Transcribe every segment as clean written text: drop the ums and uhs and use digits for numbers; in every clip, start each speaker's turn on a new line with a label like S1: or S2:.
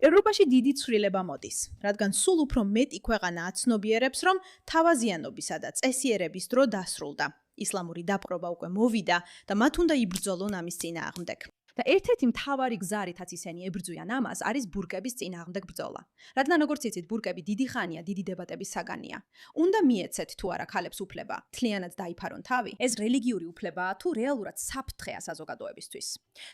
S1: ევროპაში დიდი ცვლილება მოდის, რადგან სულ უფრო მეტი ქვეყანა აცნობიერებს, რომ თავაზიანობისა და წესიერების დრო დასრულდა. ისლამური დაპყრობა უკვე მოვიდა და მათ უნდა იბრძოლონ ამის წინააღმდეგ. და ერთ-ერთი მთავარი გზა, რითაც ისინი ებრძვიან ამას, არის ბურკების წინააღმდეგ ბრძოლა. რადგან როგორც იცით, ბურკები დიდი ხანია დიდი დებატების საგანია. უნდა მიეცეთ თუ არა ქალებს უფლება, თლიანად დაიფარონ თავი, ეს რელიგიური უფლებაა თუ რეალურად საფრთხეა საზოგადოებისთვის.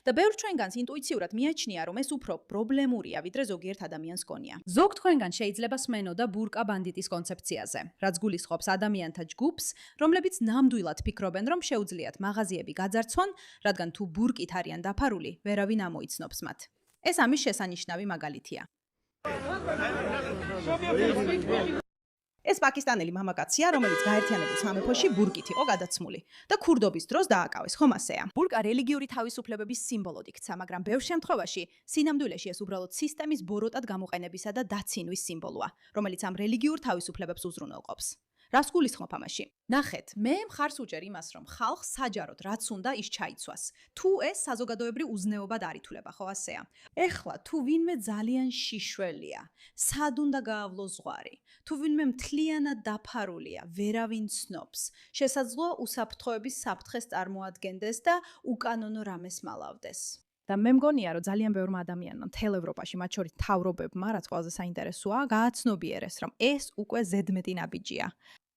S1: და ბევრ ჩვენგანს ინტუიციურად მიაჩნია, რომ ეს უფრო პრობლემურია, ვიდრე ზოგიერთ ადამიანს გონია. ზოგ თქვენგან შეიძლება სმენოდა ბურკა ბანდიტის კონცეფციაზე, რაც გულისხმობს ადამიანთა ჯგუფს, რომლებიც ნამდვილად ფიქრობენ, რომ შეუძლიათ მაღაზიები გაძარცვონ, რადგან თუ ბურკით არიან დაფარული, ვერავინ ამოიცნობს მათ. ეს ამის შესანიშნავი მაგალითია. ეს პაკისტანელი მამაკაცია, რომელიც გაერთიანებულ სამეფოში ბურკით იყო გადაცმული და ქურდობის დროს დააკავეს, ხომ ასეა. ბურკა რელიგიური თავისუფლებების სიმბოლოდ იქცა, მაგრამ ბევრ შემთხვევაში სინამდვილეში ეს უბრალოდ სისტემის ბოროტად გამოყენებისა და დაცინვის სიმბოლოა, რომელიც ამ რელიგიურ თავისუფლებებს უზრუნველყოფს. რას გულისხმობ ამაში? ნახეთ, მე მხარს უჭერ იმას, რომ ხალხს საჯაროდ რაც უნდა ის ჩაიცვას. თუ ეს საზოგადოებრივ უზნეობად არ ითვლება, ხო ასეა. ეხლა თუ ვინმე ძალიან შიშველია, სად უნდა გაავლოს ზღვარი? თუ ვინმე მთლიანად დაფარულია, ვერავინ ცნობს, შესაძლოა უსაფრთხოების საფრთხეს წარმოადგენდეს და უკანონო რამეს მალავდეს. და მე მგონია, რომ ძალიან ბევრმა ადამიანმა მთელ ევროპაში, მათ შორის მთავრობებმა, რაც ყველაზე საინტერესოა, გააცნობიერეს, რომ ეს უკვე ზედმეტი ნაბიჯია.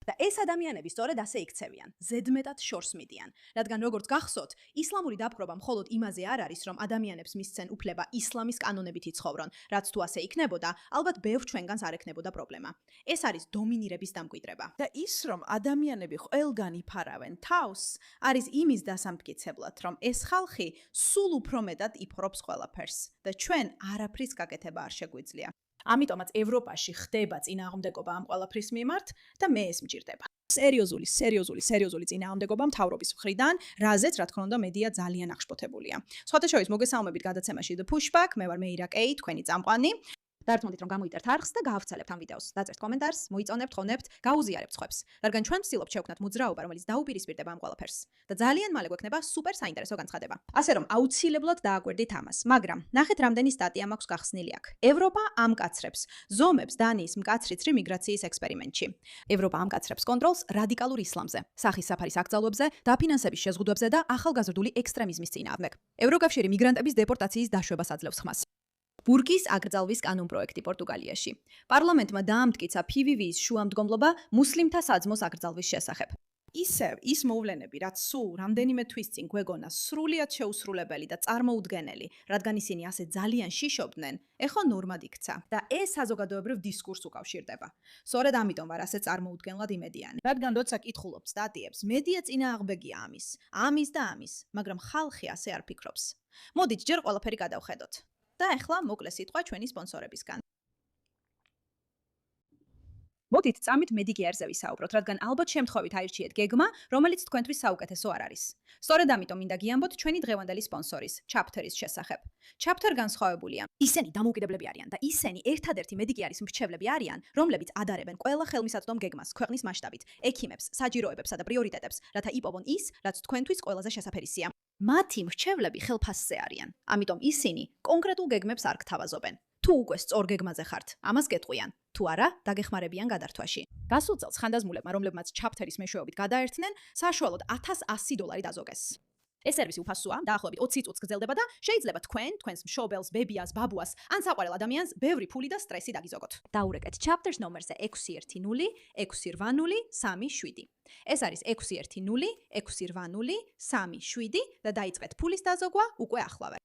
S1: და ეს ადამიანები სწორედ ასე იქცევიან, ზედმეტად შორს მიდიან, რადგან როგორც გახსოვთ, ისლამური დაპყრობა მხოლოდ იმაზე არ არის, რომ ადამიანებს მისცენ უფლება ისლამის კანონებით იცხოვრონ, რაც თუ ასე იქნებოდა, ალბათ ბევრ ჩვენგანს არ ექნებოდა პრობლემა. ეს არის დომინირების დამკვიდრება. და ის, რომ ადამიანები ყველგან იფარავენ თავს, არის იმის დასამტკიცებლად, რომ ეს ხალხი სულ უფრო მეტად იფრობს ყველაფერს და ჩვენ არაფრის გაკეთება არ შეგვიძლია. ამიტომაც ევროპაში ხდება წინააღმდეგობა ამ ყველაფრის მიმართ და მე ეს მჭირდება. სერიოზული წინააღმდეგობა მთავრობის მხრიდან, რაზეც რა თქმა უნდა მედია ძალიან აღშფოთებულია. სხვათა შორის მოგესალმებით გადაცემაში The Pushback, მე ვარ მეირა კეი, თქვენი წამყვანი. დარწმუნდით რომ გამოიტერთ არხს და გაავრცელებთ ამ ვიდეოს. დაწერთ კომენტარს, მოიწონებთ, ხონებთ, გაუზიარებთ სხვებს. რადგან ჩვენ ვცდილობთ შევქმნათ მოძრაობა, რომელიც დაუპირისპირდება ამ ყველაფერს. და ძალიან მალე გვექნება სუპერ საინტერესო განცხადება. ასე რომ აუცილებლად დააკვირდით ამას. მაგრამ ნახეთ რამდენი სტატია მაქვს გახსნილი აქ. ევროპა ამკაცრებს ზომებს დანიის მკაცრი მიგრაციის ექსპერიმენტში. ევროპა ამკაცრებს კონტროლს რადიკალურ ისლამზე, სახის საფარის აკრძალვებზე, დაფინანსების შეზღუდვებზე და ახალგაზრდული ექსტრემიზმის წინააღმდეგ. ევროკავშირი მიგრანტების დეპორტაციის დაშვებას აძლევს ხმას. ბურკის აკრძალვის კანონპროექტი პორტუგალიაში. პარლამენტმა დაამტკიცა PVV-ის შუამდგომლობა მუსლიმთა საძმოს აკრძალვის შესახებ. ისევ ის მოვლენები, რაც სულ რამდენიმე თვის წინ გვეგონა სრულიად შეუსრულებელი და წარმოუდგენელი, რადგან ისინი ასე ძალიან შიშობდნენ, ეხლა ნორმად იქცა და ეს საზოგადოებრივ დისკურსს უკავშირდება. სწორედ ამიტომ ვარ ასე წარმოუდგენლად იმედიანი. რადგან როცა კითხულობ სტატიებს, მედია წინააღმდეგია ამის და ამის, მაგრამ ხალხი ასე არ ფიქრობს. მოდით ჯერ ყველაფერი გადავხედოთ. და ახლა მოკლე სიტყვა ჩვენი სპონსორებისგან. მოდით წამით Medicare-ზე ვისაუბროთ, რადგან ალბათ შემთხვევით აირჩიეთ გეგმა, რომელიც თქვენთვის საუკეთესო არ არის. სწორედ ამიტომ მინდა გიამბოთ ჩვენი დღევანდელი სპონსორის, Chapter-ის შესახებ. Chapter განსხვავებულია. ისინი დამოუკიდებლები არიან და ისინი ერთადერთი Medicare-ის მრჩევლები არიან, რომლებიც ადარებენ ყველა ხელმისაწვდომ გეგმას ქვეყნის მასშტაბით, ექიმებს, საჯიროებებსა და პრიორიტეტებს, რათა იპოვონ ის, რაც თქვენთვის ყველაზე შესაფერისია. მათი მრჩევლები ხელფასზე არიან. ამიტომ ისინი კონკრეტულ გეგმებს არ გთავაზობენ. თუ უკვე სწორ გეგმაზე ხართ, ამას გეტყვიან. თუ არა, დაგეხმარებიან გადართვაში. გასულ წელს ხანდაზმულებმა, რომლებმაც Chapter-ის მეშვეობით გადაერთნენ, საშუალოდ $1,100 დაზოგეს. ეს სერვისი უფასოა, დაახლოებით 20 წუთს გრძელდება და შეიძლება თქვენს მშობელს, ბებიას, ბაბუას, ან საყვარელ ადამიანს ბევრი ფული და სტრესი დაგიზოგოთ. დაურეკეთ Chapter-ს ნომერზე 610 680 37. ეს არის 610 680 37 და დაიწყეთ ფულის დაზოგვა უკვე ახლავე.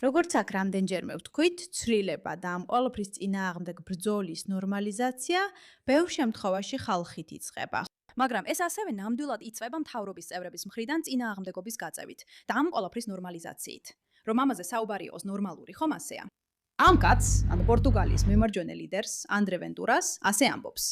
S1: როგორც აქ რამდენჯერმე ვთქვით, ცვლილება და ამ ყველაფრის წინააღმდეგ ბრძოლის ნორმალიზაცია ბევრ შემთხვევაში ხალხით იწყება. მაგრამ ეს ასევე ნამდვილად იწვება მთავრობის წევრების მხრიდან წინააღმდეგობის გაწევით და ამ ყველაფრის ნორმალიზაციით. რომ ამაზე საუბარი იყოს ნორმალური, ხომ ასეა? ამ კაცს, ანუ პორტუგალიის მემარჯვენე ლიდერს, ანდრე ვენტურას, ასე ამბობს.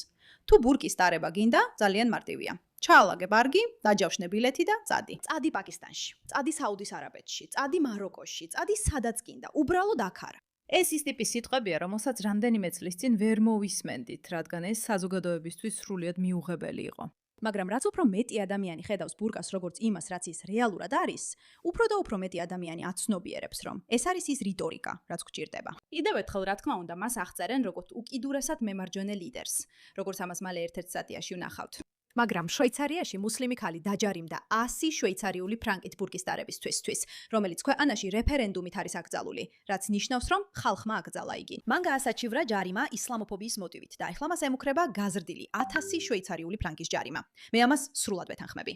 S1: თუ ბურკის დარება გინდა, ძალიან მარტივია. ჩაალაგე ბარგი, დაჯავშნე ბილეთი და წადი. წადი პაკისტანში, წადი საუდის არაბეთში, წადი მაროკოში, წადი სადაც გინდა, უბრალოდ აქ არა. ეს ის ტიპის სიტყვებია, რომელსაც რამდენიმე წლის წინ ვერ მოვისმენდით, რადგან ეს საზოგადოებისთვის სრულიად მიუღებელი იყო. მაგრამ რაც უფრო მეტი ადამიანი ხედავს ბურკას როგორც იმას, რაც ის რეალურად არის, უფრო და უფრო მეტი ადამიანი აცნობიერებს, რომ ეს არის ის რიტორიკა, რაც გვჭირდება. კიდევ ერთხელ, რა თქმა უნდა, მას აღწერენ როგორც უკიდურესად მემარჯვენე ლიდერს, როგორც ამას მალე ერთ-ერთ სტატიაში ვნახავთ. მაგრამ შვეიცარიაში მუსლიმი ქალი დაჯარიმდა 100 შვეიცარიული ფრანკით ბურკის დარებისთვისთვის, რომელიც ქვეყანაში რეფერენდუმით არის აკრძალული, რაც ნიშნავს, რომ ხალხმა აკრძალა იგი. მან გაასაჩივრა ჯარიმა ისლამოფობიის მოტივით და ახლა მას ემუქრება გაზრდილი 1000 შვეიცარიული ფრანკის ჯარიმა. მე ამას სრულად ვეთანხმები.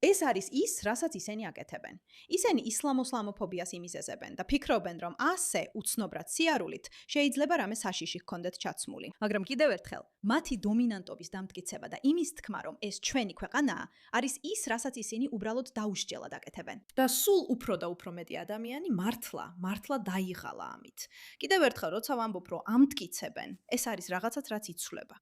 S1: ეს არის ის, რასაც ისინი აკეთებენ. ისინი ისლამოფობიას იმიზეზებენ და ფიქრობენ, რომ ასე უცნობრად სიარულით შეიძლება რამე საშიში ჰქონდეთ ჩაცმული. მაგრამ კიდევ ერთხელ, მათი დომინანტობის დამტკიცება და იმის თქმა, რომ ეს ჩვენი ქვეყანაა, არის ის, რასაც ისინი უბრალოდ დაუსჯელად აკეთებენ. და სულ უფრო და უფრო მეტი ადამიანი მართლა დაიღალა ამით. კიდევ ერთხელ, როცა ვამბობ, რომ ამტკიცებენ, ეს არის რაღაცაც, რაც იცვლება.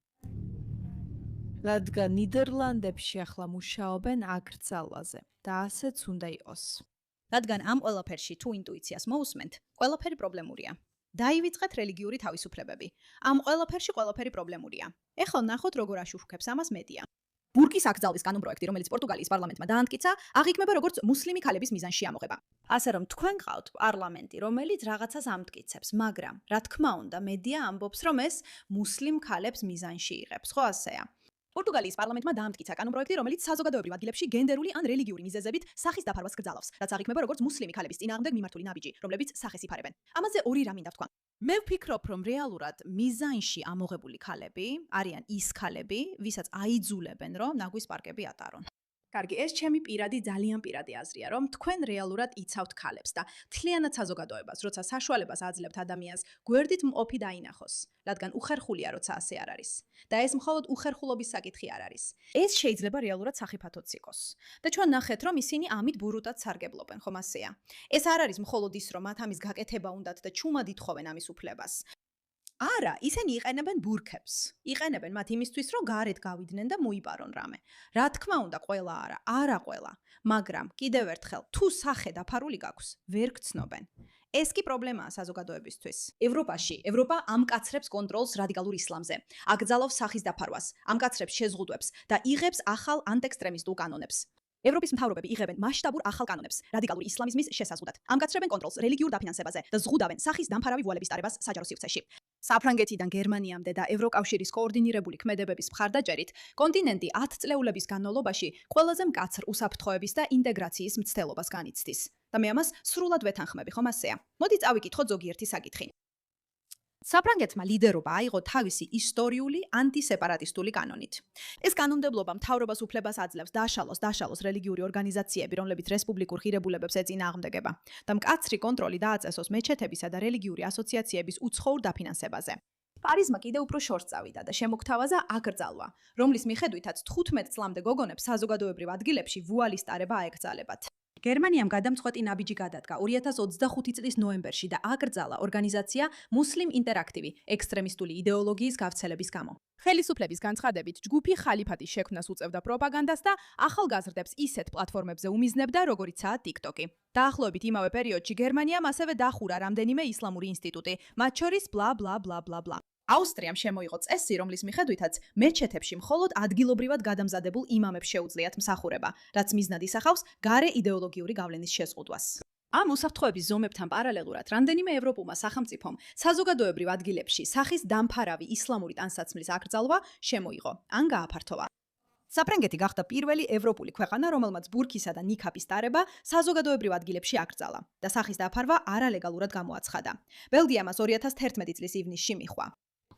S2: რადგან ნიდერლანდებში ახლა მუშაობენ აკრძალვაზე და ასეც უნდა იყოს.
S1: რადგან ამ ყველაფერში თუ ინტუიციას მოусმენთ, ყველაფერი პრობლემურია. დაივიწყეთ რელიგიური თავისუფლებები. ამ ყველაფერში ყველაფერი პრობლემურია. ეხლა ნახოთ, როგორ აშუქებს ამას მედია. ბურკის აკრძალვის კანონპროექტი, რომელიც პორტუგალიის პარლამენტმა დაანტკიცა, აღიქმება როგორც მუსლიმი ქალების მიზანში ამოღება. ასე რომ თქვენ ყავთ პარლამენტი, რომელიც რაღაცას ამტკიცებს, მაგრამ რა თქმა უნდა, მედია ამბობს, რომ ეს მუსლიმ ქალებს მიზანში იღებს, ხო ასეა? პორტუგალიის პარლამენტმა დაამტკიცა კანონპროექტი, რომელიც საზოგადოებრივ ადგილებში გენდერული ან რელიგიური მიზეზებით სახის დაფარვას კრძალავს, რაც აღიქმება როგორც მუსლიმი ქალების წინააღმდეგ მიმართული ნაბიჯი, რომლებიც სახეს იფარებენ. ამაზე ორი რამ მინდა ვთქვა. მე ვფიქრობ, რომ რეალურად მიზანში ამოღებული ქალები არიან ის ქალები, ვისაც აიძულებენ, რომ ნაგვის პარკები ატარონ. კარგი, ეს ჩემი ძალიან პირადი აზრია, რომ თქვენ რეალურად იცავთ ქალებს და მთლიანად საზოგადოებას, როცა საშუალებას აძლევთ ადამიანს, გვერდით მყოფი დაინახოს, რადგან უხერხულია, როცა ასე არ არის. და ეს მხოლოდ უხერხულობის საკითხი არ არის. ეს შეიძლება რეალურად სახიფათოც იყოს. და ჩვენ ნახეთ, რომ ისინი ამით ბურუტად სარგებლობენ, ხომ ასეა? ეს არ არის მხოლოდ ის, რომ მათ ამის გაკეთება უნდათ და ჩუმად ითხოვენ ამის უფლებას. არა, ისინი იყენებენ ბურქებს. იყენებენ მათ იმისთვის, რომ გარეთ გავიდნენ და მოიპარონ რამე. რა თქმა უნდა, ყველა არა ყველა, მაგრამ კიდევ ერთხელ, თუ სახე დაფარული გაქვს, ვერ გცნობენ. ეს კი პრობლემაა საზოგადოებისთვის. ევროპა ამკაცრებს კონტროლს რადიკალურ ისლამზე, აკრძალავს სახის დაფარვას, ამკაცრებს შეზღუდვებს და იღებს ახალ ანტექსტრემისტულ კანონებს. ევროპის მთავრობები იღებენ მასშტაბურ ახალ კანონებს რადიკალური ისლამიზმის შესაზღუდად. ამკაცრებენ კონტროლს რელიგიურ დაფინანსებაზე და ზღუდავენ სახის დამფარავი ვალების ტარებას საჯარო სივრცეში. საფრანგეთიდან გერმანიამდე და ევროკავშირის კოორდინირებული ქმედებების მხარდაჭერით, კონტინენტი 10 წლეულების განმავლობაში ყველაზე მკაცრ უსაფრთხოების და ინტეგრაციის მცდელობას განიცდის. და მე ამას სრულად ვეთანხმები, ხომ ასეა? მოდით წავიკითხოთ ზოგიერთი საკითხი. საფრანგეთმა ლიდერობა აიღო თავისი ისტორიული ანტისეპარატისტული კანონით. ეს კანონმდებლობა მთავრობას უფლებას აძლევს დაშალოს რელიგიური ორგანიზაციები, რომლებიც რესპუბლიკურ ღირებულებებს ეწინააღმდეგება და მკაცრი კონტროლი დააწესოს მეჩეთებისა და რელიგიური ასოციაციების უცხოურ დაფინანსებაზე. პარიზმა კიდევ უფრო შორს წავიდა და შემოგთავაზა აკრძალვა, რომლის მიხედვითაც 15 წლამდე გოგონებს საზოგადოებრივ ადგილებში ვუალის ტარება აეკრძალებათ. გერმანიამ გადამწყვეტი ნაბიჯი გადადგა 2025 წლის ნოემბერში და აკრძალა ორგანიზაცია მუსლიმ ინტერაქტივი ექსტრემისტული იდეოლოგიის გავრცელების გამო. ხელისუფლების განცხადებით, ჯგუფი ხალიფატის შექმნას უწევდა პროპაგანდას და ახალგაზრდებს ისეთ პლატფორმებზე უმიზნებდა, როგორიცაა TikTok-ი. დაახლოებით იმავე პერიოდში გერმანიამ ასევე დახურა რამდენიმე ისლამური ინსტიტუტი, მათ შორის bla bla bla bla bla. აუსტრიამ შემოიღო წესი, რომლის მიხედვითაც მეჩეთებში მხოლოდ ადგილობრივად გადამზადებულ იმამებს შეუძლიათ მსახურება, რაც მიზნად ისახავს გარე იდეოლოგიური გავლენის შეზღუდვას. ამ უსაფრთხოების ზომებთან პარალელურად, რამდენიმე ევროპულმა სახელმწიფომ საზოგადოებრივ ადგილებში სახის დამფარავი ისლამური ტანსაცმლის აკრძალვა შემოიღო, ან გააფართოვა. საფრანგეთი გახდა პირველი ევროპული ქვეყანა, რომელმაც ბურქისა და ნიქაბის ტარება საზოგადოებრივ ადგილებში აკრძალა და სახის დაფარვა არალეგალურად გამოაცხადა. ბელგიამ მას 2011 წლის ივნისში მიჰყვა.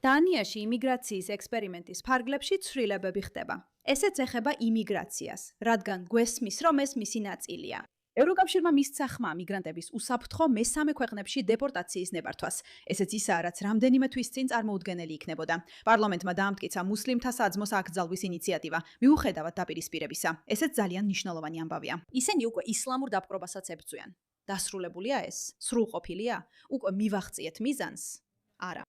S1: დანიაში იმიგრაციის ექსპერიმენტის ფარგლებში ცვლილებები ხდება. ესეც ეხება იმიგრაციას, რადგან გვესმის, რომ ეს მისი ნაწილია. ევროკავშირმა მისცა ხმა მიგრანტების უსაფრთხო მესამე ქვეყნებში დეპორტაციის ნებართვას. ესეც ისაა, რაც რამდენიმე თვის წინ წარმოუდგენელი იქნებოდა. პარლამენტმა დაამტკიცა მუსლიმთა საძმოს აკრძალვის ინიციატივა, მიუხედავად დაპირისპირებისა. ესეც ძალიან მნიშვნელოვანი ამბავია. ისინი უკვე ისლამურ დაპყრობასაც ებრძვიან. დასრულებულია ეს? სრულყოფილია? უკვე მივახციეთ მიზანს? არა.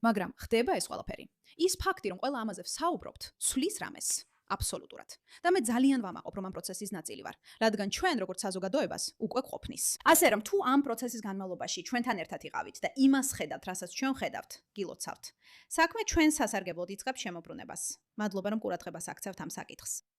S1: მაგრამ ხდება ეს ყველაფერი. ის ფაქტი, რომ ყველა ამაზე ვსაუბრობთ, ცვლის რამეს. აბსოლუტურად. და მე ძალიან ვამაყობ, რომ ამ პროცესის ნაწილი ვარ, რადგან ჩვენ როგორც საზოგადოებას უკვე ყოფნის. ასე რომ თუ ამ პროცესის განმავლობაში ჩვენთან ერთად იყავით და იმას ხედავთ, რასაც ჩვენ ხედავთ, გილოცავთ. საქმე ჩვენ სასარგებლოდ იწყებს შემოbrunებას. მადლობა რომ ყურადღებას აქცევთ ამ საკითხს.